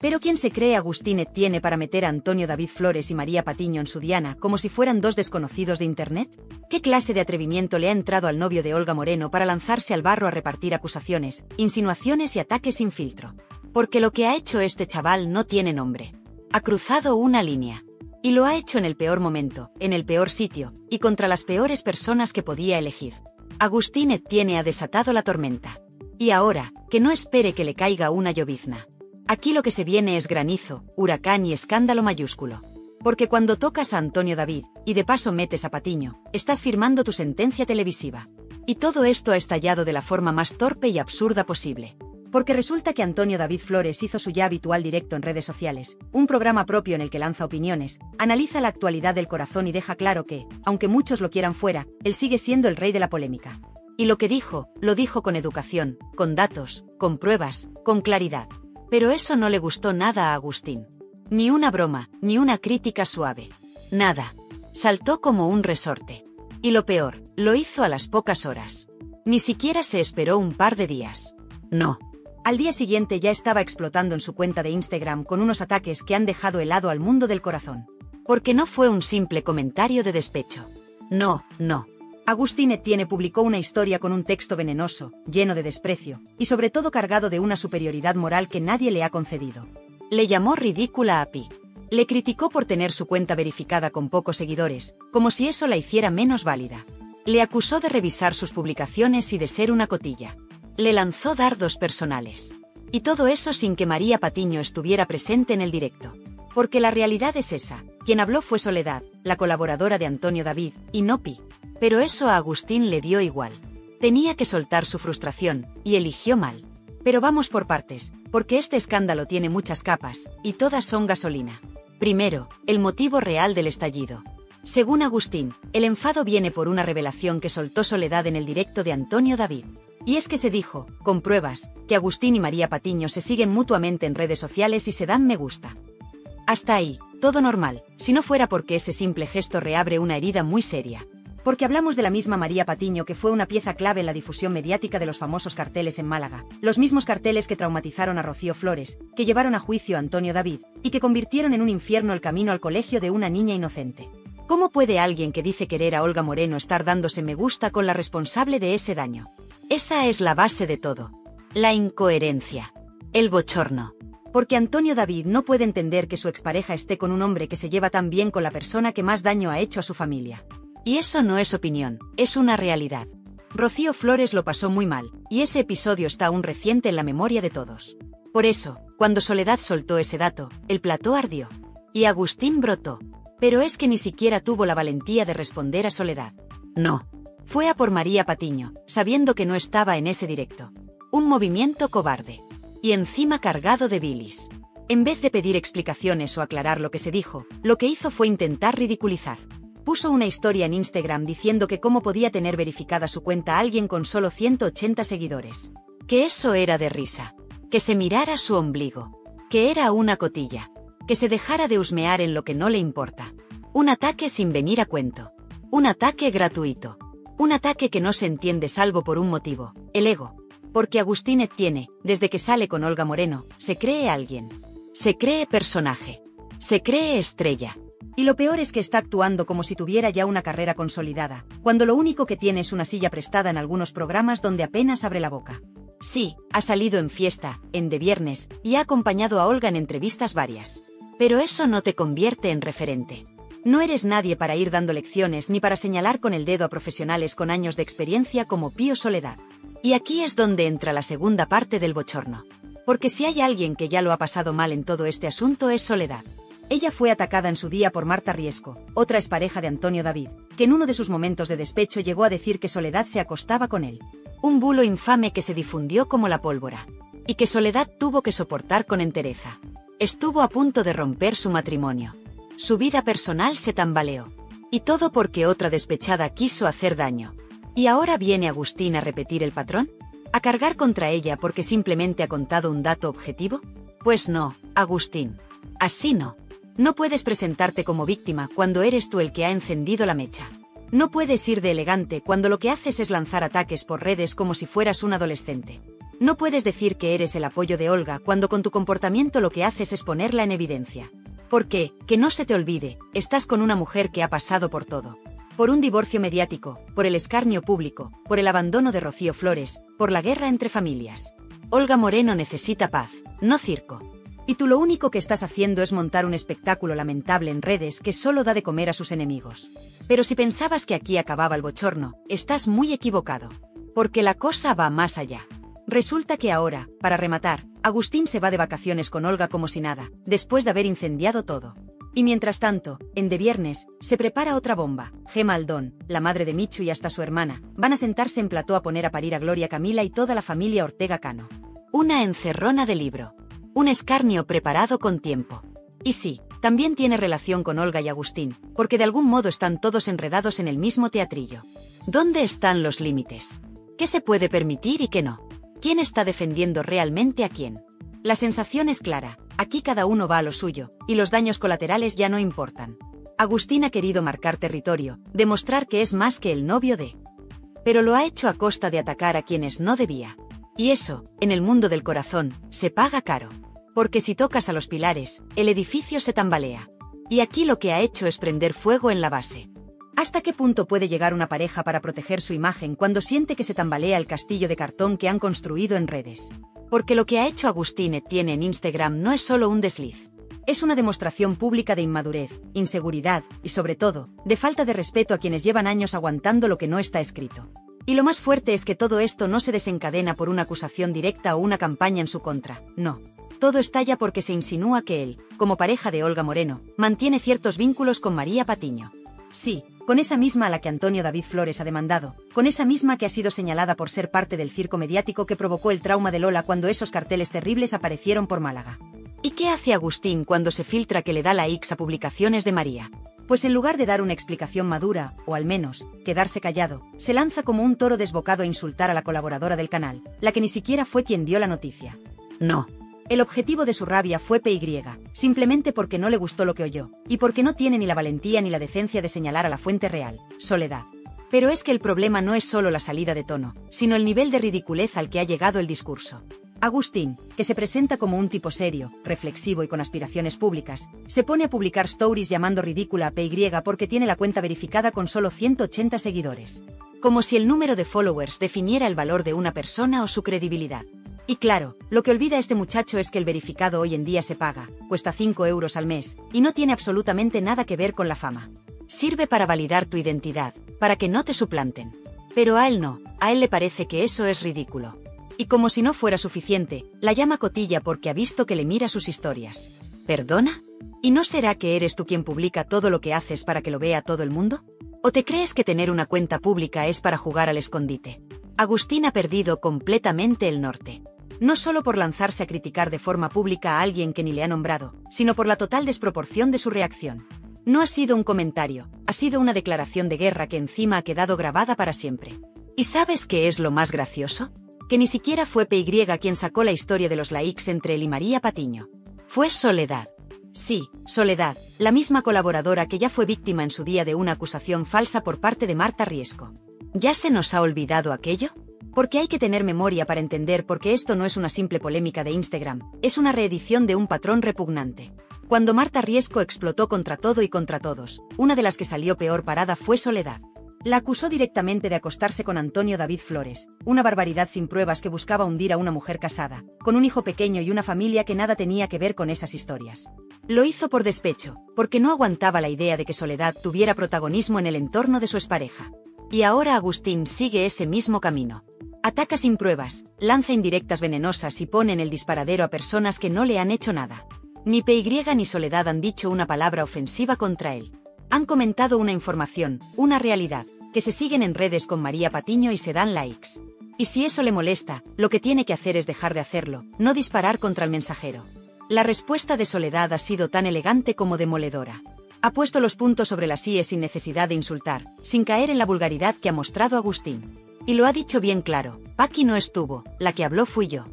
Pero ¿quién se cree Agustín Etienne para meter a Antonio David Flores y María Patiño en su diana como si fueran dos desconocidos de internet? ¿Qué clase de atrevimiento le ha entrado al novio de Olga Moreno para lanzarse al barro a repartir acusaciones, insinuaciones y ataques sin filtro? Porque lo que ha hecho este chaval no tiene nombre. Ha cruzado una línea. Y lo ha hecho en el peor momento, en el peor sitio, y contra las peores personas que podía elegir. Agustín Etienne ha desatado la tormenta. Y ahora, que no espere que le caiga una llovizna. Aquí lo que se viene es granizo, huracán y escándalo mayúsculo. Porque cuando tocas a Antonio David, y de paso metes a Patiño, estás firmando tu sentencia televisiva. Y todo esto ha estallado de la forma más torpe y absurda posible. Porque resulta que Antonio David Flores hizo su ya habitual directo en redes sociales, un programa propio en el que lanza opiniones, analiza la actualidad del corazón y deja claro que, aunque muchos lo quieran fuera, él sigue siendo el rey de la polémica. Y lo que dijo, lo dijo con educación, con datos, con pruebas, con claridad. Pero eso no le gustó nada a Agustín. Ni una broma, ni una crítica suave. Nada. Saltó como un resorte. Y lo peor, lo hizo a las pocas horas. Ni siquiera se esperó un par de días. No. Al día siguiente ya estaba explotando en su cuenta de Instagram con unos ataques que han dejado helado al mundo del corazón. Porque no fue un simple comentario de despecho. No. Agustín Etienne publicó una historia con un texto venenoso, lleno de desprecio, y sobre todo cargado de una superioridad moral que nadie le ha concedido. Le llamó ridícula a Pi. Le criticó por tener su cuenta verificada con pocos seguidores, como si eso la hiciera menos válida. Le acusó de revisar sus publicaciones y de ser una cotilla. Le lanzó dardos personales. Y todo eso sin que María Patiño estuviera presente en el directo. Porque la realidad es esa, quien habló fue Soledad, la colaboradora de Antonio David, y no Pi. Pero eso a Agustín le dio igual. Tenía que soltar su frustración, y eligió mal. Pero vamos por partes, porque este escándalo tiene muchas capas, y todas son gasolina. Primero, el motivo real del estallido. Según Agustín, el enfado viene por una revelación que soltó Soledad en el directo de Antonio David. Y es que se dijo, con pruebas, que Agustín y María Patiño se siguen mutuamente en redes sociales y se dan me gusta. Hasta ahí, todo normal, si no fuera porque ese simple gesto reabre una herida muy seria. Porque hablamos de la misma María Patiño que fue una pieza clave en la difusión mediática de los famosos carteles en Málaga, los mismos carteles que traumatizaron a Rocío Flores, que llevaron a juicio a Antonio David, y que convirtieron en un infierno el camino al colegio de una niña inocente. ¿Cómo puede alguien que dice querer a Olga Moreno estar dándose me gusta con la responsable de ese daño? Esa es la base de todo. La incoherencia. El bochorno. Porque Antonio David no puede entender que su expareja esté con un hombre que se lleva tan bien con la persona que más daño ha hecho a su familia. Y eso no es opinión, es una realidad. Rocío Flores lo pasó muy mal, y ese episodio está aún reciente en la memoria de todos. Por eso, cuando Soledad soltó ese dato, el plató ardió. Y Agustín brotó. Pero es que ni siquiera tuvo la valentía de responder a Soledad. No. Fue a por María Patiño, sabiendo que no estaba en ese directo. Un movimiento cobarde. Y encima cargado de bilis. En vez de pedir explicaciones o aclarar lo que se dijo, lo que hizo fue intentar ridiculizar. Puso una historia en Instagram diciendo que cómo podía tener verificada su cuenta alguien con solo 180 seguidores. Que eso era de risa. Que se mirara su ombligo. Que era una cotilla. Que se dejara de husmear en lo que no le importa. Un ataque sin venir a cuento. Un ataque gratuito. Un ataque que no se entiende salvo por un motivo, el ego. Porque Agustín Etienne, desde que sale con Olga Moreno, se cree alguien. Se cree personaje. Se cree estrella. Y lo peor es que está actuando como si tuviera ya una carrera consolidada, cuando lo único que tiene es una silla prestada en algunos programas donde apenas abre la boca. Sí, ha salido en Fiesta, en De Viernes, y ha acompañado a Olga en entrevistas varias. Pero eso no te convierte en referente. No eres nadie para ir dando lecciones ni para señalar con el dedo a profesionales con años de experiencia como Pío Soledad. Y aquí es donde entra la segunda parte del bochorno. Porque si hay alguien que ya lo ha pasado mal en todo este asunto es Soledad. Ella fue atacada en su día por Marta Riesco, otra expareja de Antonio David, que en uno de sus momentos de despecho llegó a decir que Soledad se acostaba con él. Un bulo infame que se difundió como la pólvora. Y que Soledad tuvo que soportar con entereza. Estuvo a punto de romper su matrimonio. Su vida personal se tambaleó. Y todo porque otra despechada quiso hacer daño. ¿Y ahora viene Agustín a repetir el patrón? ¿A cargar contra ella porque simplemente ha contado un dato objetivo? Pues no, Agustín. Así no. No puedes presentarte como víctima cuando eres tú el que ha encendido la mecha. No puedes ir de elegante cuando lo que haces es lanzar ataques por redes como si fueras un adolescente. No puedes decir que eres el apoyo de Olga cuando con tu comportamiento lo que haces es ponerla en evidencia. Porque, que no se te olvide, estás con una mujer que ha pasado por todo. Por un divorcio mediático, por el escarnio público, por el abandono de Rocío Flores, por la guerra entre familias. Olga Moreno necesita paz, no circo. Y tú lo único que estás haciendo es montar un espectáculo lamentable en redes que solo da de comer a sus enemigos. Pero si pensabas que aquí acababa el bochorno, estás muy equivocado. Porque la cosa va más allá. Resulta que ahora, para rematar, Agustín se va de vacaciones con Olga como si nada, después de haber incendiado todo. Y mientras tanto, en De Viernes, se prepara otra bomba. Gemma Aldón, la madre de Michu y hasta su hermana, van a sentarse en plató a poner a parir a Gloria Camila y toda la familia Ortega Cano. Una encerrona de libro. Un escarnio preparado con tiempo. Y sí, también tiene relación con Olga y Agustín, porque de algún modo están todos enredados en el mismo teatrillo. ¿Dónde están los límites? ¿Qué se puede permitir y qué no? ¿Quién está defendiendo realmente a quién? La sensación es clara, aquí cada uno va a lo suyo, y los daños colaterales ya no importan. Agustín ha querido marcar territorio, demostrar que es más que el novio de... Pero lo ha hecho a costa de atacar a quienes no debía. Y eso, en el mundo del corazón, se paga caro. Porque si tocas a los pilares, el edificio se tambalea. Y aquí lo que ha hecho es prender fuego en la base. ¿Hasta qué punto puede llegar una pareja para proteger su imagen cuando siente que se tambalea el castillo de cartón que han construido en redes? Porque lo que ha hecho Agustín Etienne en Instagram no es solo un desliz. Es una demostración pública de inmadurez, inseguridad y, sobre todo, de falta de respeto a quienes llevan años aguantando lo que no está escrito. Y lo más fuerte es que todo esto no se desencadena por una acusación directa o una campaña en su contra, no. Todo estalla porque se insinúa que él, como pareja de Olga Moreno, mantiene ciertos vínculos con María Patiño. Sí, con esa misma a la que Antonio David Flores ha demandado, con esa misma que ha sido señalada por ser parte del circo mediático que provocó el trauma de Lola cuando esos carteles terribles aparecieron por Málaga. ¿Y qué hace Agustín cuando se filtra que le da likes a publicaciones de María? Pues en lugar de dar una explicación madura, o al menos, quedarse callado, se lanza como un toro desbocado a insultar a la colaboradora del canal, la que ni siquiera fue quien dio la noticia. No. El objetivo de su rabia fue PY, simplemente porque no le gustó lo que oyó, y porque no tiene ni la valentía ni la decencia de señalar a la fuente real, Soledad. Pero es que el problema no es solo la salida de tono, sino el nivel de ridiculez al que ha llegado el discurso. Agustín, que se presenta como un tipo serio, reflexivo y con aspiraciones públicas, se pone a publicar stories llamando ridícula a PY porque tiene la cuenta verificada con solo 180 seguidores. Como si el número de followers definiera el valor de una persona o su credibilidad. Y claro, lo que olvida este muchacho es que el verificado hoy en día se paga, cuesta 5 euros al mes, y no tiene absolutamente nada que ver con la fama. Sirve para validar tu identidad, para que no te suplanten. Pero a él no, a él le parece que eso es ridículo. Y como si no fuera suficiente, la llama cotilla porque ha visto que le mira sus historias. ¿Perdona? ¿Y no será que eres tú quien publica todo lo que haces para que lo vea todo el mundo? ¿O te crees que tener una cuenta pública es para jugar al escondite? Agustín ha perdido completamente el norte. No solo por lanzarse a criticar de forma pública a alguien que ni le ha nombrado, sino por la total desproporción de su reacción. No ha sido un comentario, ha sido una declaración de guerra que encima ha quedado grabada para siempre. ¿Y sabes qué es lo más gracioso? Que ni siquiera fue PY quien sacó la historia de los likes entre él y María Patiño. Fue Soledad. Sí, Soledad, la misma colaboradora que ya fue víctima en su día de una acusación falsa por parte de Marta Riesco. ¿Ya se nos ha olvidado aquello? Porque hay que tener memoria para entender por qué esto no es una simple polémica de Instagram, es una reedición de un patrón repugnante. Cuando Marta Riesco explotó contra todo y contra todos, una de las que salió peor parada fue Soledad. La acusó directamente de acostarse con Antonio David Flores, una barbaridad sin pruebas que buscaba hundir a una mujer casada, con un hijo pequeño y una familia que nada tenía que ver con esas historias. Lo hizo por despecho, porque no aguantaba la idea de que Soledad tuviera protagonismo en el entorno de su expareja. Y ahora Agustín sigue ese mismo camino. Ataca sin pruebas, lanza indirectas venenosas y pone en el disparadero a personas que no le han hecho nada. Ni PY ni Soledad han dicho una palabra ofensiva contra él. Han comentado una información, una realidad, que se siguen en redes con María Patiño y se dan likes. Y si eso le molesta, lo que tiene que hacer es dejar de hacerlo, no disparar contra el mensajero. La respuesta de Soledad ha sido tan elegante como demoledora. Ha puesto los puntos sobre las íes sin necesidad de insultar, sin caer en la vulgaridad que ha mostrado Agustín. Y lo ha dicho bien claro, Paqui no estuvo, la que habló fui yo.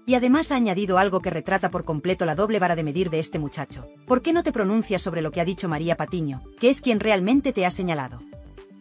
Y además ha añadido algo que retrata por completo la doble vara de medir de este muchacho. ¿Por qué no te pronuncias sobre lo que ha dicho María Patiño, que es quien realmente te ha señalado?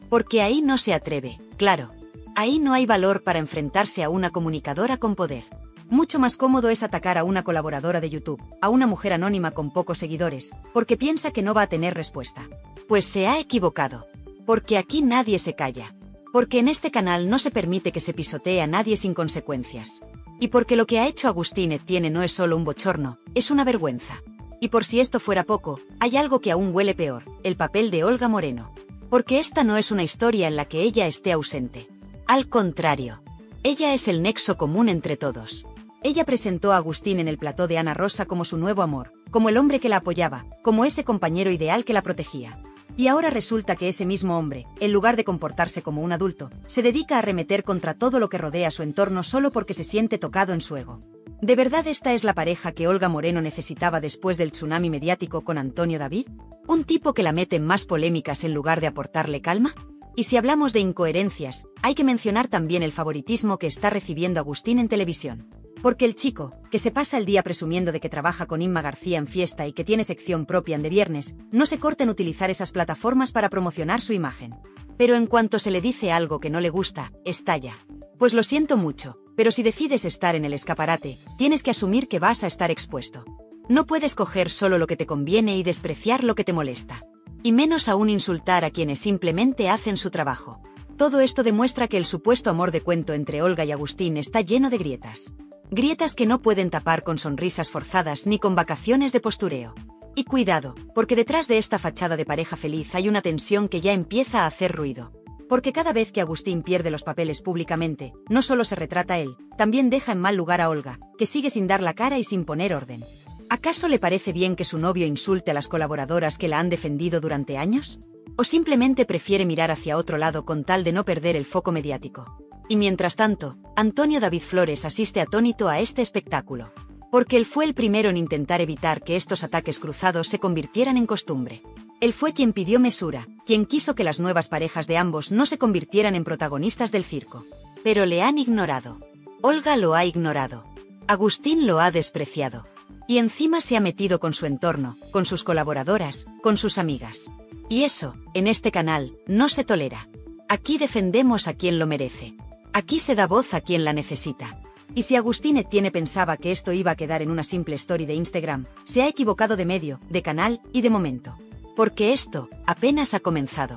Porque ahí no se atreve, claro. Ahí no hay valor para enfrentarse a una comunicadora con poder. Mucho más cómodo es atacar a una colaboradora de YouTube, a una mujer anónima con pocos seguidores, porque piensa que no va a tener respuesta. Pues se ha equivocado. Porque aquí nadie se calla. Porque en este canal no se permite que se pisotee a nadie sin consecuencias. Y porque lo que ha hecho Agustín Etienne no es solo un bochorno, es una vergüenza. Y por si esto fuera poco, hay algo que aún huele peor, el papel de Olga Moreno. Porque esta no es una historia en la que ella esté ausente. Al contrario. Ella es el nexo común entre todos. Ella presentó a Agustín en el plató de Ana Rosa como su nuevo amor, como el hombre que la apoyaba, como ese compañero ideal que la protegía. Y ahora resulta que ese mismo hombre, en lugar de comportarse como un adulto, se dedica a arremeter contra todo lo que rodea su entorno solo porque se siente tocado en su ego. ¿De verdad esta es la pareja que Olga Moreno necesitaba después del tsunami mediático con Antonio David? ¿Un tipo que la mete en más polémicas en lugar de aportarle calma? Y si hablamos de incoherencias, hay que mencionar también el favoritismo que está recibiendo Agustín en televisión. Porque el chico, que se pasa el día presumiendo de que trabaja con Inma García en Fiesta y que tiene sección propia en De Viernes, no se corta en utilizar esas plataformas para promocionar su imagen. Pero en cuanto se le dice algo que no le gusta, estalla. Pues lo siento mucho, pero si decides estar en el escaparate, tienes que asumir que vas a estar expuesto. No puedes coger solo lo que te conviene y despreciar lo que te molesta. Y menos aún insultar a quienes simplemente hacen su trabajo. Todo esto demuestra que el supuesto amor de cuento entre Olga y Agustín está lleno de grietas. Grietas que no pueden tapar con sonrisas forzadas ni con vacaciones de postureo. Y cuidado, porque detrás de esta fachada de pareja feliz hay una tensión que ya empieza a hacer ruido. Porque cada vez que Agustín pierde los papeles públicamente, no solo se retrata él, también deja en mal lugar a Olga, que sigue sin dar la cara y sin poner orden. ¿Acaso le parece bien que su novio insulte a las colaboradoras que la han defendido durante años? ¿O simplemente prefiere mirar hacia otro lado con tal de no perder el foco mediático? Y mientras tanto, Antonio David Flores asiste atónito a este espectáculo. Porque él fue el primero en intentar evitar que estos ataques cruzados se convirtieran en costumbre. Él fue quien pidió mesura, quien quiso que las nuevas parejas de ambos no se convirtieran en protagonistas del circo. Pero le han ignorado. Olga lo ha ignorado. Agustín lo ha despreciado. Y encima se ha metido con su entorno, con sus colaboradoras, con sus amigas. Y eso, en este canal, no se tolera. Aquí defendemos a quien lo merece. Aquí se da voz a quien la necesita. Y si Agustín Etienne pensaba que esto iba a quedar en una simple story de Instagram, se ha equivocado de medio, de canal y de momento. Porque esto apenas ha comenzado.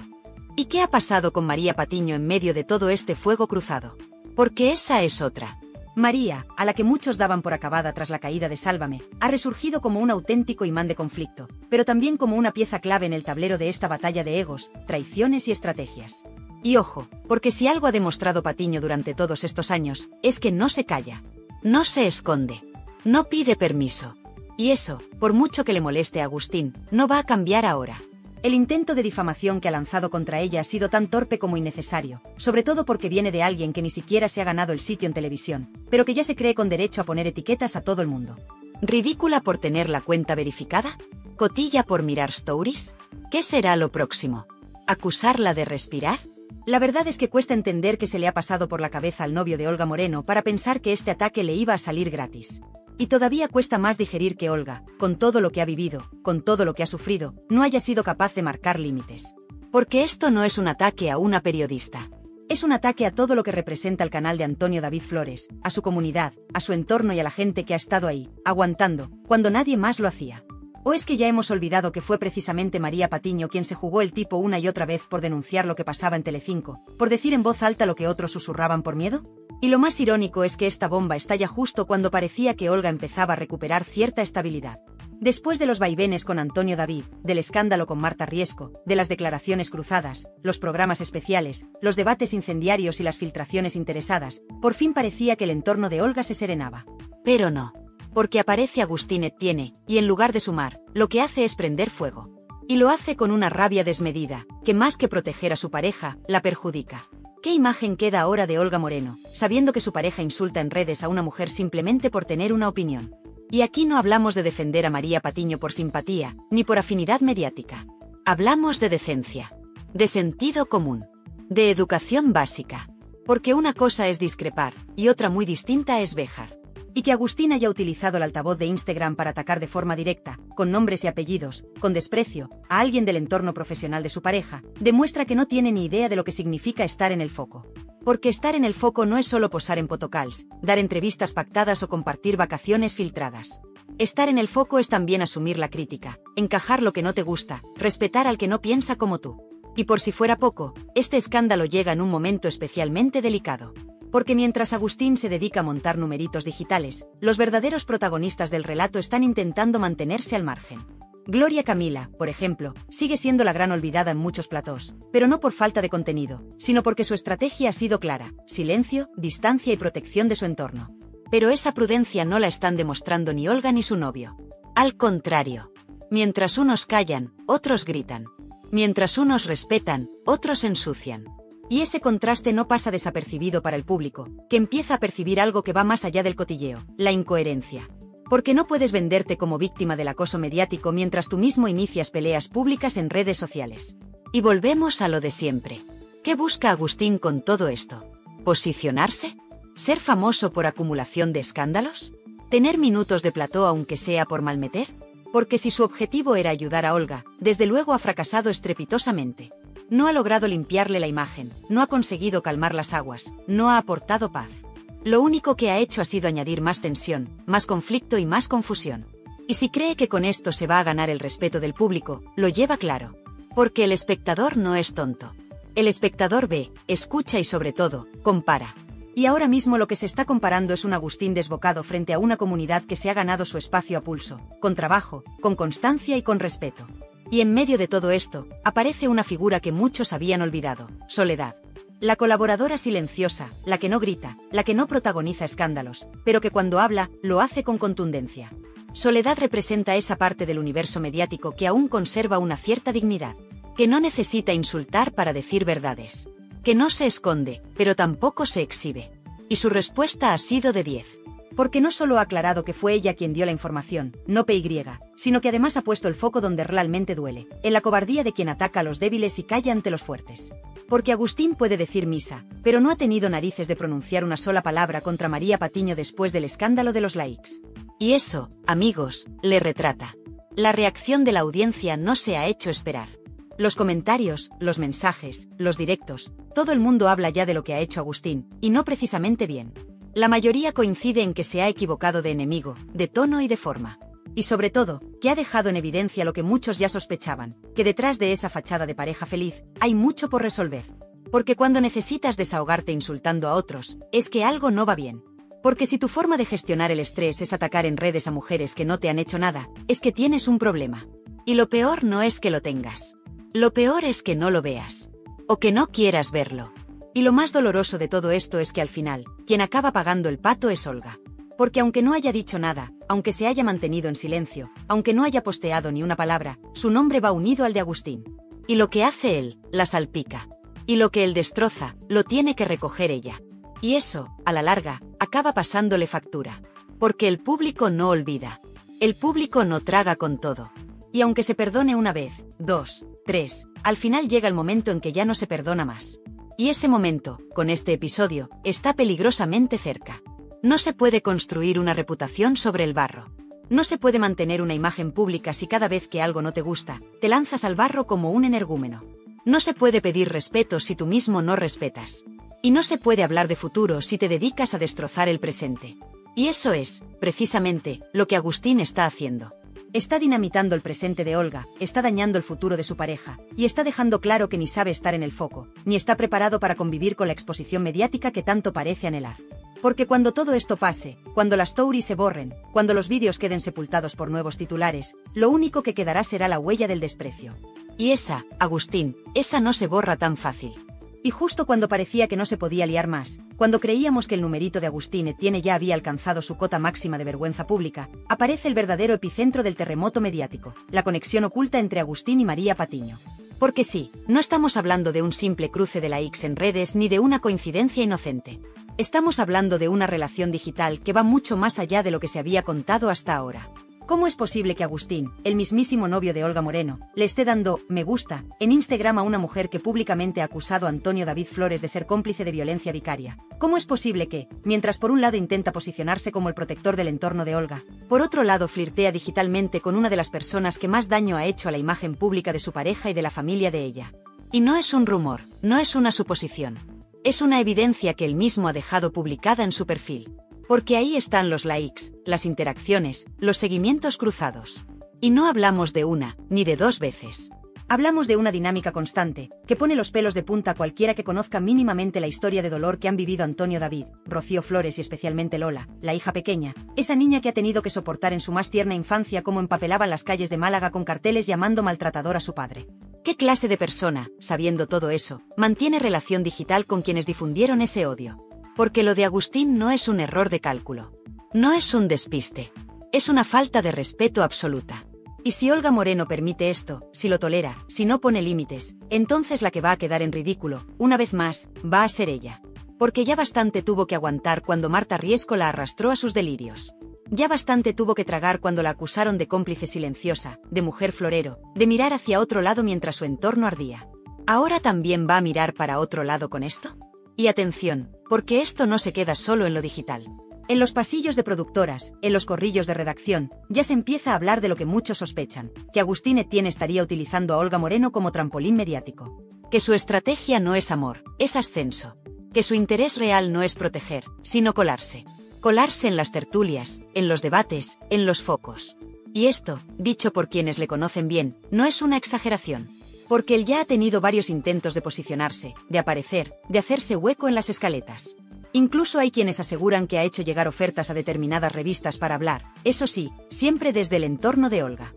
¿Y qué ha pasado con María Patiño en medio de todo este fuego cruzado? Porque esa es otra. María, a la que muchos daban por acabada tras la caída de Sálvame, ha resurgido como un auténtico imán de conflicto, pero también como una pieza clave en el tablero de esta batalla de egos, traiciones y estrategias. Y ojo, porque si algo ha demostrado Patiño durante todos estos años, es que no se calla, no se esconde, no pide permiso. Y eso, por mucho que le moleste a Agustín, no va a cambiar ahora. El intento de difamación que ha lanzado contra ella ha sido tan torpe como innecesario, sobre todo porque viene de alguien que ni siquiera se ha ganado el sitio en televisión, pero que ya se cree con derecho a poner etiquetas a todo el mundo. ¿Ridícula por tener la cuenta verificada? ¿Cotilla por mirar stories? ¿Qué será lo próximo? ¿Acusarla de respirar? La verdad es que cuesta entender que se le ha pasado por la cabeza al novio de Olga Moreno para pensar que este ataque le iba a salir gratis. Y todavía cuesta más digerir que Olga, con todo lo que ha vivido, con todo lo que ha sufrido, no haya sido capaz de marcar límites. Porque esto no es un ataque a una periodista. Es un ataque a todo lo que representa el canal de Antonio David Flores, a su comunidad, a su entorno y a la gente que ha estado ahí, aguantando, cuando nadie más lo hacía. ¿O es que ya hemos olvidado que fue precisamente María Patiño quien se jugó el tipo una y otra vez por denunciar lo que pasaba en Telecinco, por decir en voz alta lo que otros susurraban por miedo? Y lo más irónico es que esta bomba estalla justo cuando parecía que Olga empezaba a recuperar cierta estabilidad. Después de los vaivenes con Antonio David, del escándalo con Marta Riesco, de las declaraciones cruzadas, los programas especiales, los debates incendiarios y las filtraciones interesadas, por fin parecía que el entorno de Olga se serenaba. Pero no. Porque aparece Agustín Etienne, y en lugar de sumar, lo que hace es prender fuego. Y lo hace con una rabia desmedida, que más que proteger a su pareja, la perjudica. ¿Qué imagen queda ahora de Olga Moreno, sabiendo que su pareja insulta en redes a una mujer simplemente por tener una opinión? Y aquí no hablamos de defender a María Patiño por simpatía, ni por afinidad mediática. Hablamos de decencia, de sentido común, de educación básica. Porque una cosa es discrepar, y otra muy distinta es vejar. Y que Agustín haya utilizado el altavoz de Instagram para atacar de forma directa, con nombres y apellidos, con desprecio, a alguien del entorno profesional de su pareja, demuestra que no tiene ni idea de lo que significa estar en el foco. Porque estar en el foco no es solo posar en photocalls, dar entrevistas pactadas o compartir vacaciones filtradas. Estar en el foco es también asumir la crítica, encajar lo que no te gusta, respetar al que no piensa como tú. Y por si fuera poco, este escándalo llega en un momento especialmente delicado. Porque mientras Agustín se dedica a montar numeritos digitales, los verdaderos protagonistas del relato están intentando mantenerse al margen. Gloria Camila, por ejemplo, sigue siendo la gran olvidada en muchos platós, pero no por falta de contenido, sino porque su estrategia ha sido clara: silencio, distancia y protección de su entorno. Pero esa prudencia no la están demostrando ni Olga ni su novio. Al contrario. Mientras unos callan, otros gritan. Mientras unos respetan, otros ensucian. Y ese contraste no pasa desapercibido para el público, que empieza a percibir algo que va más allá del cotilleo: la incoherencia. Porque no puedes venderte como víctima del acoso mediático mientras tú mismo inicias peleas públicas en redes sociales. Y volvemos a lo de siempre. ¿Qué busca Agustín con todo esto? ¿Posicionarse? ¿Ser famoso por acumulación de escándalos? ¿Tener minutos de plató aunque sea por malmeter? Porque si su objetivo era ayudar a Olga, desde luego ha fracasado estrepitosamente. No ha logrado limpiarle la imagen, no ha conseguido calmar las aguas, no ha aportado paz. Lo único que ha hecho ha sido añadir más tensión, más conflicto y más confusión. Y si cree que con esto se va a ganar el respeto del público, lo lleva claro. Porque el espectador no es tonto. El espectador ve, escucha y sobre todo, compara. Y ahora mismo lo que se está comparando es un Agustín desbocado frente a una comunidad que se ha ganado su espacio a pulso, con trabajo, con constancia y con respeto. Y en medio de todo esto, aparece una figura que muchos habían olvidado: Soledad. La colaboradora silenciosa, la que no grita, la que no protagoniza escándalos, pero que cuando habla, lo hace con contundencia. Soledad representa esa parte del universo mediático que aún conserva una cierta dignidad, que no necesita insultar para decir verdades, que no se esconde, pero tampoco se exhibe. Y su respuesta ha sido de 10. Porque no solo ha aclarado que fue ella quien dio la información, no PY, sino que además ha puesto el foco donde realmente duele, en la cobardía de quien ataca a los débiles y calla ante los fuertes. Porque Agustín puede decir misa, pero no ha tenido narices de pronunciar una sola palabra contra María Patiño después del escándalo de los likes. Y eso, amigos, le retrata. La reacción de la audiencia no se ha hecho esperar. Los comentarios, los mensajes, los directos, todo el mundo habla ya de lo que ha hecho Agustín, y no precisamente bien. La mayoría coincide en que se ha equivocado de enemigo, de tono y de forma. Y sobre todo, que ha dejado en evidencia lo que muchos ya sospechaban, que detrás de esa fachada de pareja feliz, hay mucho por resolver. Porque cuando necesitas desahogarte insultando a otros, es que algo no va bien. Porque si tu forma de gestionar el estrés es atacar en redes a mujeres que no te han hecho nada, es que tienes un problema. Y lo peor no es que lo tengas. Lo peor es que no lo veas. O que no quieras verlo. Y lo más doloroso de todo esto es que al final, quien acaba pagando el pato es Olga. Porque aunque no haya dicho nada, aunque se haya mantenido en silencio, aunque no haya posteado ni una palabra, su nombre va unido al de Agustín. Y lo que hace él, la salpica. Y lo que él destroza, lo tiene que recoger ella. Y eso, a la larga, acaba pasándole factura. Porque el público no olvida. El público no traga con todo. Y aunque se perdone una vez, 2, 3, al final llega el momento en que ya no se perdona más. Y ese momento, con este episodio, está peligrosamente cerca. No se puede construir una reputación sobre el barro. No se puede mantener una imagen pública si cada vez que algo no te gusta, te lanzas al barro como un energúmeno. No se puede pedir respeto si tú mismo no respetas. Y no se puede hablar de futuro si te dedicas a destrozar el presente. Y eso es, precisamente, lo que Agustín está haciendo. Está dinamitando el presente de Olga, está dañando el futuro de su pareja, y está dejando claro que ni sabe estar en el foco, ni está preparado para convivir con la exposición mediática que tanto parece anhelar. Porque cuando todo esto pase, cuando las stories se borren, cuando los vídeos queden sepultados por nuevos titulares, lo único que quedará será la huella del desprecio. Y esa, Agustín, esa no se borra tan fácil. Y justo cuando parecía que no se podía liar más, cuando creíamos que el numerito de Agustín Etienne ya había alcanzado su cota máxima de vergüenza pública, aparece el verdadero epicentro del terremoto mediático, la conexión oculta entre Agustín y María Patiño. Porque sí, no estamos hablando de un simple cruce de likes en redes ni de una coincidencia inocente. Estamos hablando de una relación digital que va mucho más allá de lo que se había contado hasta ahora. ¿Cómo es posible que Agustín, el mismísimo novio de Olga Moreno, le esté dando me gusta en Instagram a una mujer que públicamente ha acusado a Antonio David Flores de ser cómplice de violencia vicaria? ¿Cómo es posible que, mientras por un lado intenta posicionarse como el protector del entorno de Olga, por otro lado flirtea digitalmente con una de las personas que más daño ha hecho a la imagen pública de su pareja y de la familia de ella? Y no es un rumor, no es una suposición. Es una evidencia que él mismo ha dejado publicada en su perfil. Porque ahí están los likes, las interacciones, los seguimientos cruzados. Y no hablamos de una, ni de dos veces. Hablamos de una dinámica constante, que pone los pelos de punta a cualquiera que conozca mínimamente la historia de dolor que han vivido Antonio David, Rocío Flores y especialmente Lola, la hija pequeña, esa niña que ha tenido que soportar en su más tierna infancia cómo empapelaban las calles de Málaga con carteles llamando maltratador a su padre. ¿Qué clase de persona, sabiendo todo eso, mantiene relación digital con quienes difundieron ese odio? Porque lo de Agustín no es un error de cálculo. No es un despiste. Es una falta de respeto absoluta. Y si Olga Moreno permite esto, si lo tolera, si no pone límites, entonces la que va a quedar en ridículo, una vez más, va a ser ella. Porque ya bastante tuvo que aguantar cuando Marta Riesco la arrastró a sus delirios. Ya bastante tuvo que tragar cuando la acusaron de cómplice silenciosa, de mujer florero, de mirar hacia otro lado mientras su entorno ardía. ¿Ahora también va a mirar para otro lado con esto? Y atención, porque esto no se queda solo en lo digital. En los pasillos de productoras, en los corrillos de redacción, ya se empieza a hablar de lo que muchos sospechan, que Agustín Etienne estaría utilizando a Olga Moreno como trampolín mediático. Que su estrategia no es amor, es ascenso. Que su interés real no es proteger, sino colarse. Colarse en las tertulias, en los debates, en los focos. Y esto, dicho por quienes le conocen bien, no es una exageración. Porque él ya ha tenido varios intentos de posicionarse, de aparecer, de hacerse hueco en las escaletas. Incluso hay quienes aseguran que ha hecho llegar ofertas a determinadas revistas para hablar, eso sí, siempre desde el entorno de Olga.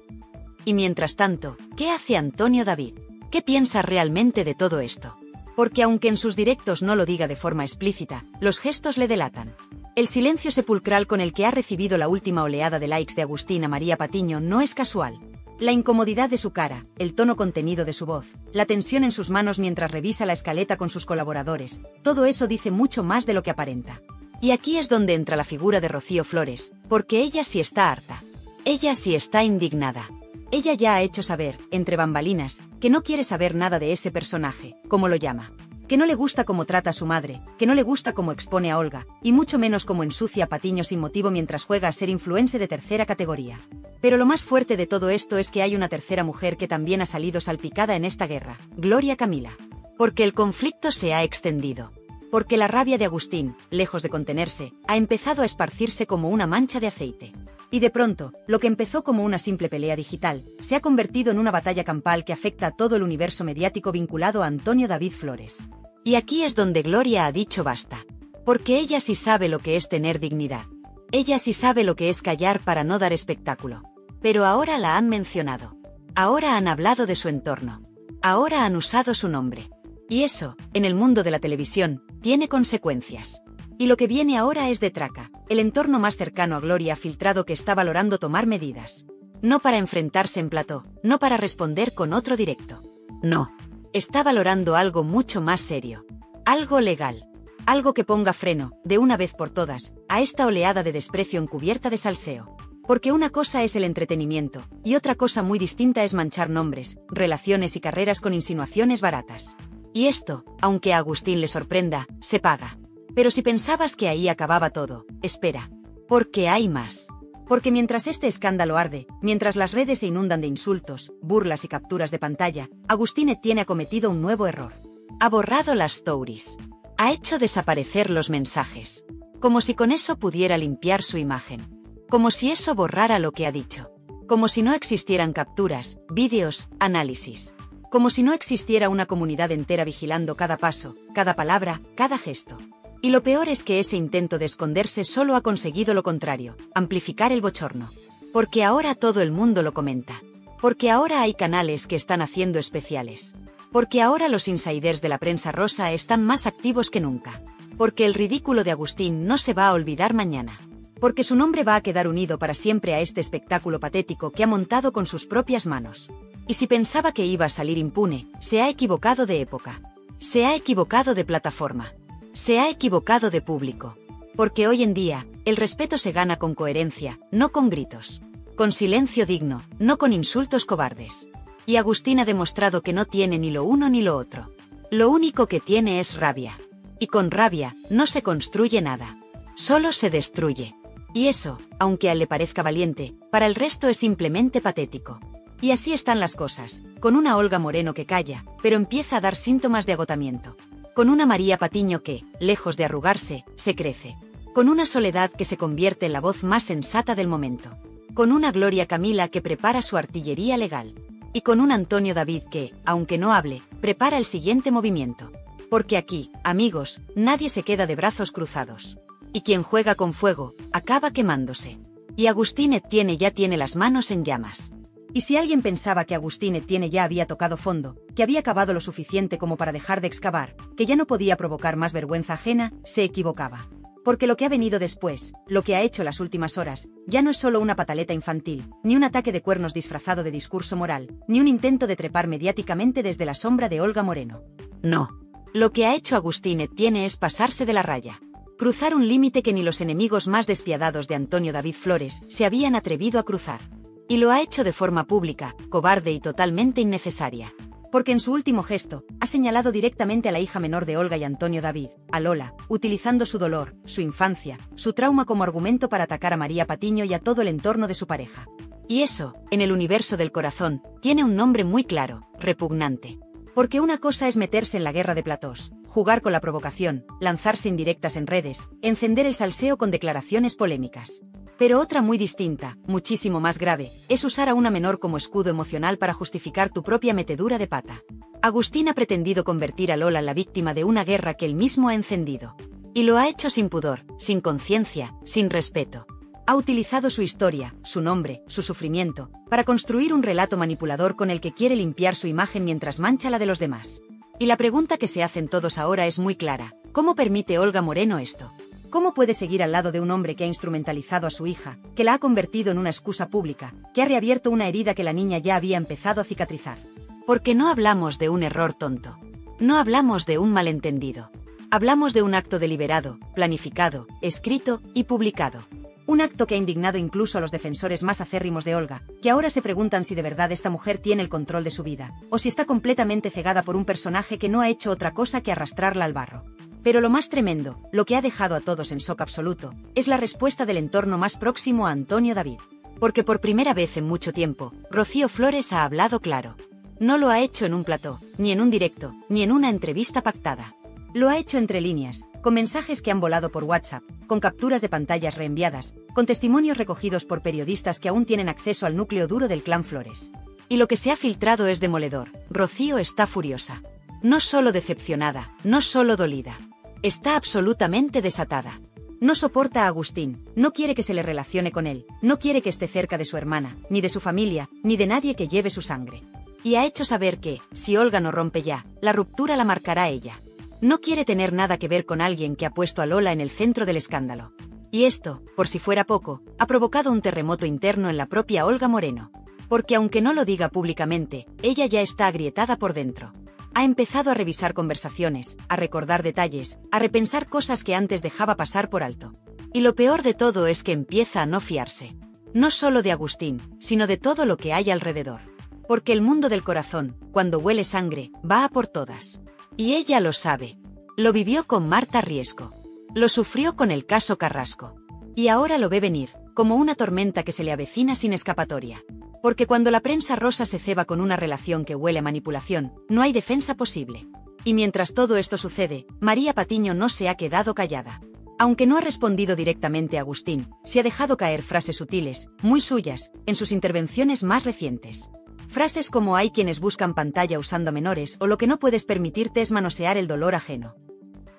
Y mientras tanto, ¿qué hace Antonio David? ¿Qué piensa realmente de todo esto? Porque aunque en sus directos no lo diga de forma explícita, los gestos le delatan. El silencio sepulcral con el que ha recibido la última oleada de likes de Agustín a María Patiño no es casual. La incomodidad de su cara, el tono contenido de su voz, la tensión en sus manos mientras revisa la escaleta con sus colaboradores, todo eso dice mucho más de lo que aparenta. Y aquí es donde entra la figura de Rocío Flores, porque ella sí está harta. Ella sí está indignada. Ella ya ha hecho saber, entre bambalinas, que no quiere saber nada de ese personaje, como lo llama. Que no le gusta cómo trata a su madre, que no le gusta cómo expone a Olga, y mucho menos cómo ensucia a Patiño sin motivo mientras juega a ser influencer de tercera categoría. Pero lo más fuerte de todo esto es que hay una tercera mujer que también ha salido salpicada en esta guerra, Gloria Camila. Porque el conflicto se ha extendido. Porque la rabia de Agustín, lejos de contenerse, ha empezado a esparcirse como una mancha de aceite. Y de pronto, lo que empezó como una simple pelea digital, se ha convertido en una batalla campal que afecta a todo el universo mediático vinculado a Antonio David Flores. Y aquí es donde Gloria ha dicho basta. Porque ella sí sabe lo que es tener dignidad. Ella sí sabe lo que es callar para no dar espectáculo. Pero ahora la han mencionado. Ahora han hablado de su entorno. Ahora han usado su nombre. Y eso, en el mundo de la televisión, tiene consecuencias. Y lo que viene ahora es de Traca, el entorno más cercano a Gloria ha filtrado que está valorando tomar medidas. No para enfrentarse en plató, no para responder con otro directo. No. Está valorando algo mucho más serio. Algo legal. Algo que ponga freno, de una vez por todas, a esta oleada de desprecio encubierta de salseo. Porque una cosa es el entretenimiento, y otra cosa muy distinta es manchar nombres, relaciones y carreras con insinuaciones baratas. Y esto, aunque a Agustín le sorprenda, se paga. Pero si pensabas que ahí acababa todo, espera. Porque hay más. Porque mientras este escándalo arde, mientras las redes se inundan de insultos, burlas y capturas de pantalla, Agustín Etienne ha cometido un nuevo error. Ha borrado las stories. Ha hecho desaparecer los mensajes. Como si con eso pudiera limpiar su imagen. Como si eso borrara lo que ha dicho. Como si no existieran capturas, vídeos, análisis. Como si no existiera una comunidad entera vigilando cada paso, cada palabra, cada gesto. Y lo peor es que ese intento de esconderse solo ha conseguido lo contrario, amplificar el bochorno. Porque ahora todo el mundo lo comenta. Porque ahora hay canales que están haciendo especiales. Porque ahora los insiders de la prensa rosa están más activos que nunca. Porque el ridículo de Agustín no se va a olvidar mañana. Porque su nombre va a quedar unido para siempre a este espectáculo patético que ha montado con sus propias manos. Y si pensaba que iba a salir impune, se ha equivocado de época. Se ha equivocado de plataforma. Se ha equivocado de público. Porque hoy en día, el respeto se gana con coherencia, no con gritos. Con silencio digno, no con insultos cobardes. Y Agustín ha demostrado que no tiene ni lo uno ni lo otro. Lo único que tiene es rabia. Y con rabia, no se construye nada. Solo se destruye. Y eso, aunque a él le parezca valiente, para el resto es simplemente patético. Y así están las cosas, con una Olga Moreno que calla, pero empieza a dar síntomas de agotamiento. Con una María Patiño que, lejos de arrugarse, se crece. Con una Soledad que se convierte en la voz más sensata del momento. Con una Gloria Camila que prepara su artillería legal. Y con un Antonio David que, aunque no hable, prepara el siguiente movimiento. Porque aquí, amigos, nadie se queda de brazos cruzados. Y quien juega con fuego, acaba quemándose. Y Agustín Etienne ya tiene las manos en llamas. Y si alguien pensaba que Agustín Etienne ya había tocado fondo, que había cavado lo suficiente como para dejar de excavar, que ya no podía provocar más vergüenza ajena, se equivocaba. Porque lo que ha venido después, lo que ha hecho las últimas horas, ya no es solo una pataleta infantil, ni un ataque de cuernos disfrazado de discurso moral, ni un intento de trepar mediáticamente desde la sombra de Olga Moreno. No. Lo que ha hecho Agustín Etienne es pasarse de la raya. Cruzar un límite que ni los enemigos más despiadados de Antonio David Flores se habían atrevido a cruzar. Y lo ha hecho de forma pública, cobarde y totalmente innecesaria. Porque en su último gesto, ha señalado directamente a la hija menor de Olga y Antonio David, a Lola, utilizando su dolor, su infancia, su trauma como argumento para atacar a María Patiño y a todo el entorno de su pareja. Y eso, en el universo del corazón, tiene un nombre muy claro, repugnante. Porque una cosa es meterse en la guerra de platós, jugar con la provocación, lanzarse indirectas en redes, encender el salseo con declaraciones polémicas. Pero otra muy distinta, muchísimo más grave, es usar a una menor como escudo emocional para justificar tu propia metedura de pata. Agustín ha pretendido convertir a Lola en la víctima de una guerra que él mismo ha encendido. Y lo ha hecho sin pudor, sin conciencia, sin respeto. Ha utilizado su historia, su nombre, su sufrimiento, para construir un relato manipulador con el que quiere limpiar su imagen mientras mancha la de los demás. Y la pregunta que se hacen todos ahora es muy clara: ¿cómo permite Olga Moreno esto? ¿Cómo puede seguir al lado de un hombre que ha instrumentalizado a su hija, que la ha convertido en una excusa pública, que ha reabierto una herida que la niña ya había empezado a cicatrizar? Porque no hablamos de un error tonto. No hablamos de un malentendido. Hablamos de un acto deliberado, planificado, escrito y publicado. Un acto que ha indignado incluso a los defensores más acérrimos de Olga, que ahora se preguntan si de verdad esta mujer tiene el control de su vida, o si está completamente cegada por un personaje que no ha hecho otra cosa que arrastrarla al barro. Pero lo más tremendo, lo que ha dejado a todos en shock absoluto, es la respuesta del entorno más próximo a Antonio David. Porque por primera vez en mucho tiempo, Rocío Flores ha hablado claro. No lo ha hecho en un plató, ni en un directo, ni en una entrevista pactada. Lo ha hecho entre líneas, con mensajes que han volado por WhatsApp, con capturas de pantallas reenviadas, con testimonios recogidos por periodistas que aún tienen acceso al núcleo duro del clan Flores. Y lo que se ha filtrado es demoledor. Rocío está furiosa. No solo decepcionada, no solo dolida. Está absolutamente desatada. No soporta a Agustín, no quiere que se le relacione con él, no quiere que esté cerca de su hermana, ni de su familia, ni de nadie que lleve su sangre. Y ha hecho saber que, si Olga no rompe ya, la ruptura la marcará ella. No quiere tener nada que ver con alguien que ha puesto a Lola en el centro del escándalo. Y esto, por si fuera poco, ha provocado un terremoto interno en la propia Olga Moreno. Porque aunque no lo diga públicamente, ella ya está agrietada por dentro. Ha empezado a revisar conversaciones, a recordar detalles, a repensar cosas que antes dejaba pasar por alto. Y lo peor de todo es que empieza a no fiarse. No solo de Agustín, sino de todo lo que hay alrededor. Porque el mundo del corazón, cuando huele sangre, va a por todas. Y ella lo sabe. Lo vivió con Marta Riesco. Lo sufrió con el caso Carrasco. Y ahora lo ve venir, como una tormenta que se le avecina sin escapatoria. Porque cuando la prensa rosa se ceba con una relación que huele a manipulación, no hay defensa posible. Y mientras todo esto sucede, María Patiño no se ha quedado callada. Aunque no ha respondido directamente a Agustín, se ha dejado caer frases sutiles, muy suyas, en sus intervenciones más recientes. Frases como hay quienes buscan pantalla usando menores o lo que no puedes permitirte es manosear el dolor ajeno.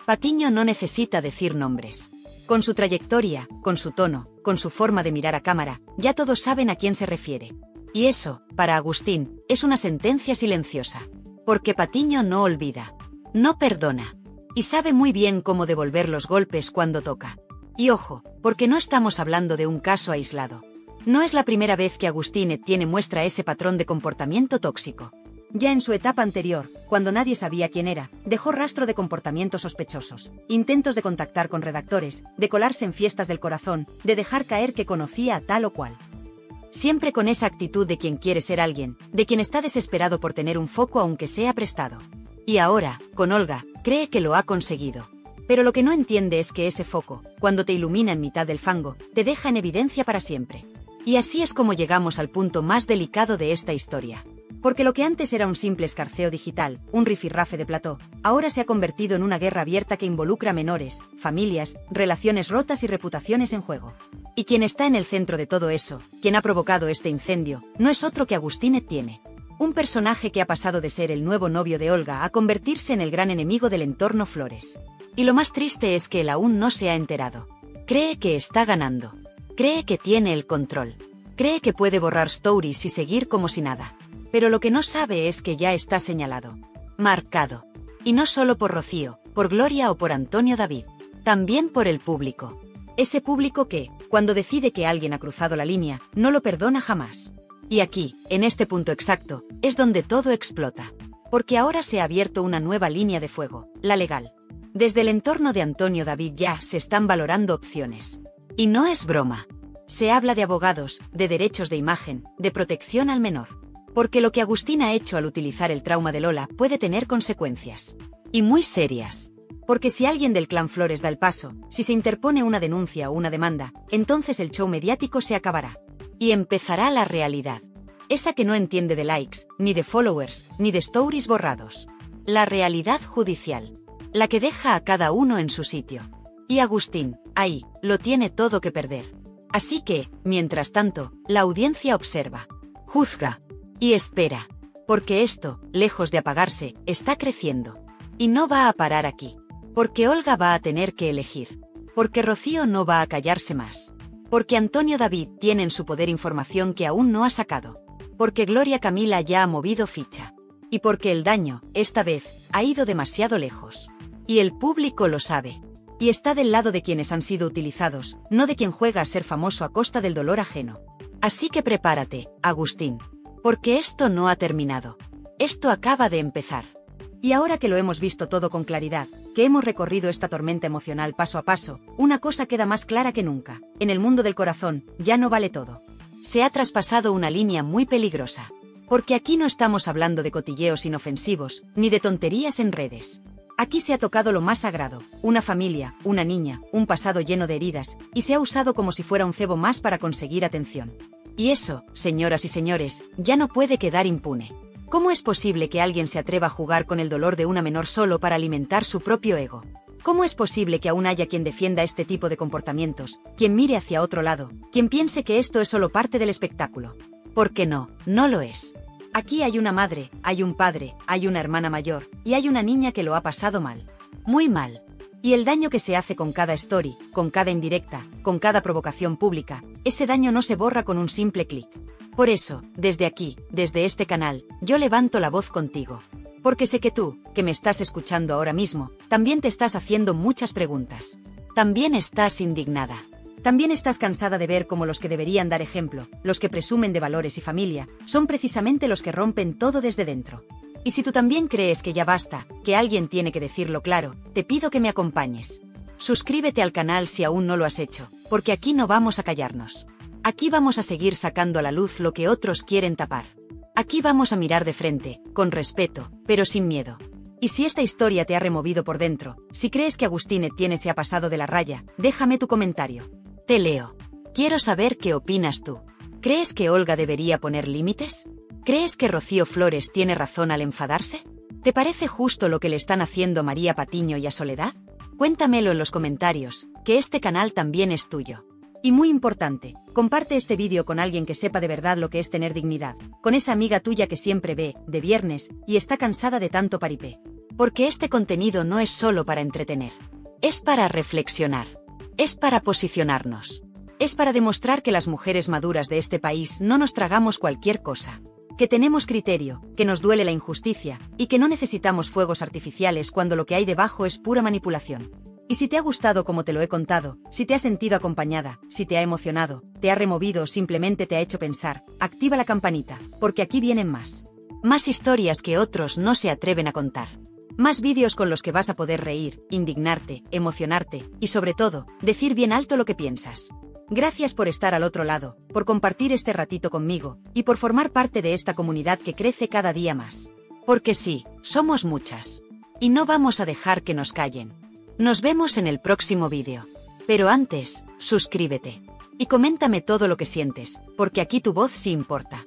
Patiño no necesita decir nombres. Con su trayectoria, con su tono, con su forma de mirar a cámara, ya todos saben a quién se refiere. Y eso, para Agustín, es una sentencia silenciosa. Porque Patiño no olvida. No perdona. Y sabe muy bien cómo devolver los golpes cuando toca. Y ojo, porque no estamos hablando de un caso aislado. No es la primera vez que Agustín Etienne muestra ese patrón de comportamiento tóxico. Ya en su etapa anterior, cuando nadie sabía quién era, dejó rastro de comportamientos sospechosos, intentos de contactar con redactores, de colarse en fiestas del corazón, de dejar caer que conocía a tal o cual. Siempre con esa actitud de quien quiere ser alguien, de quien está desesperado por tener un foco aunque sea prestado. Y ahora, con Olga, cree que lo ha conseguido. Pero lo que no entiende es que ese foco, cuando te ilumina en mitad del fango, te deja en evidencia para siempre. Y así es como llegamos al punto más delicado de esta historia. Porque lo que antes era un simple escarceo digital, un rifirrafe de plató, ahora se ha convertido en una guerra abierta que involucra menores, familias, relaciones rotas y reputaciones en juego. Y quien está en el centro de todo eso, quien ha provocado este incendio, no es otro que Agustín Etienne. Un personaje que ha pasado de ser el nuevo novio de Olga a convertirse en el gran enemigo del entorno Flores. Y lo más triste es que él aún no se ha enterado. Cree que está ganando. Cree que tiene el control. Cree que puede borrar stories y seguir como si nada. Pero lo que no sabe es que ya está señalado. Marcado. Y no solo por Rocío, por Gloria o por Antonio David. También por el público. Ese público que, cuando decide que alguien ha cruzado la línea, no lo perdona jamás. Y aquí, en este punto exacto, es donde todo explota. Porque ahora se ha abierto una nueva línea de fuego, la legal. Desde el entorno de Antonio David ya se están valorando opciones. Y no es broma. Se habla de abogados, de derechos de imagen, de protección al menor. Porque lo que Agustín ha hecho al utilizar el trauma de Lola puede tener consecuencias. Y muy serias. Porque si alguien del clan Flores da el paso, si se interpone una denuncia o una demanda, entonces el show mediático se acabará. Y empezará la realidad. Esa que no entiende de likes, ni de followers, ni de stories borrados. La realidad judicial. La que deja a cada uno en su sitio. Y Agustín, ahí, lo tiene todo que perder. Así que, mientras tanto, la audiencia observa, juzga y espera. Porque esto, lejos de apagarse, está creciendo. Y no va a parar aquí. Porque Olga va a tener que elegir. Porque Rocío no va a callarse más. Porque Antonio David tiene en su poder información que aún no ha sacado. Porque Gloria Camila ya ha movido ficha. Y porque el daño, esta vez, ha ido demasiado lejos. Y el público lo sabe. Y está del lado de quienes han sido utilizados, no de quien juega a ser famoso a costa del dolor ajeno. Así que prepárate, Agustín. Porque esto no ha terminado. Esto acaba de empezar. Y ahora que lo hemos visto todo con claridad, que hemos recorrido esta tormenta emocional paso a paso, una cosa queda más clara que nunca. En el mundo del corazón, ya no vale todo. Se ha traspasado una línea muy peligrosa. Porque aquí no estamos hablando de cotilleos inofensivos, ni de tonterías en redes. Aquí se ha tocado lo más sagrado, una familia, una niña, un pasado lleno de heridas, y se ha usado como si fuera un cebo más para conseguir atención. Y eso, señoras y señores, ya no puede quedar impune. ¿Cómo es posible que alguien se atreva a jugar con el dolor de una menor solo para alimentar su propio ego? ¿Cómo es posible que aún haya quien defienda este tipo de comportamientos, quien mire hacia otro lado, quien piense que esto es solo parte del espectáculo? Porque no, no lo es. Aquí hay una madre, hay un padre, hay una hermana mayor, y hay una niña que lo ha pasado mal. Muy mal. Y el daño que se hace con cada story, con cada indirecta, con cada provocación pública, ese daño no se borra con un simple clic. Por eso, desde aquí, desde este canal, yo levanto la voz contigo. Porque sé que tú, que me estás escuchando ahora mismo, también te estás haciendo muchas preguntas. También estás indignada. También estás cansada de ver cómo los que deberían dar ejemplo, los que presumen de valores y familia, son precisamente los que rompen todo desde dentro. Y si tú también crees que ya basta, que alguien tiene que decirlo claro, te pido que me acompañes. Suscríbete al canal si aún no lo has hecho, porque aquí no vamos a callarnos. Aquí vamos a seguir sacando a la luz lo que otros quieren tapar. Aquí vamos a mirar de frente, con respeto, pero sin miedo. Y si esta historia te ha removido por dentro, si crees que Agustín Etienne se ha pasado de la raya, déjame tu comentario. Te leo. Quiero saber qué opinas tú. ¿Crees que Olga debería poner límites? ¿Crees que Rocío Flores tiene razón al enfadarse? ¿Te parece justo lo que le están haciendo a María Patiño y a Soledad? Cuéntamelo en los comentarios, que este canal también es tuyo. Y muy importante, comparte este vídeo con alguien que sepa de verdad lo que es tener dignidad, con esa amiga tuya que siempre ve, de viernes, y está cansada de tanto paripé. Porque este contenido no es solo para entretener. Es para reflexionar. Es para posicionarnos. Es para demostrar que las mujeres maduras de este país no nos tragamos cualquier cosa. Que tenemos criterio, que nos duele la injusticia, y que no necesitamos fuegos artificiales cuando lo que hay debajo es pura manipulación. Y si te ha gustado como te lo he contado, si te has sentido acompañada, si te ha emocionado, te ha removido o simplemente te ha hecho pensar, activa la campanita, porque aquí vienen más. Más historias que otros no se atreven a contar. Más vídeos con los que vas a poder reír, indignarte, emocionarte, y sobre todo, decir bien alto lo que piensas. Gracias por estar al otro lado, por compartir este ratito conmigo, y por formar parte de esta comunidad que crece cada día más. Porque sí, somos muchas. Y no vamos a dejar que nos callen. Nos vemos en el próximo vídeo. Pero antes, suscríbete. Y coméntame todo lo que sientes, porque aquí tu voz sí importa.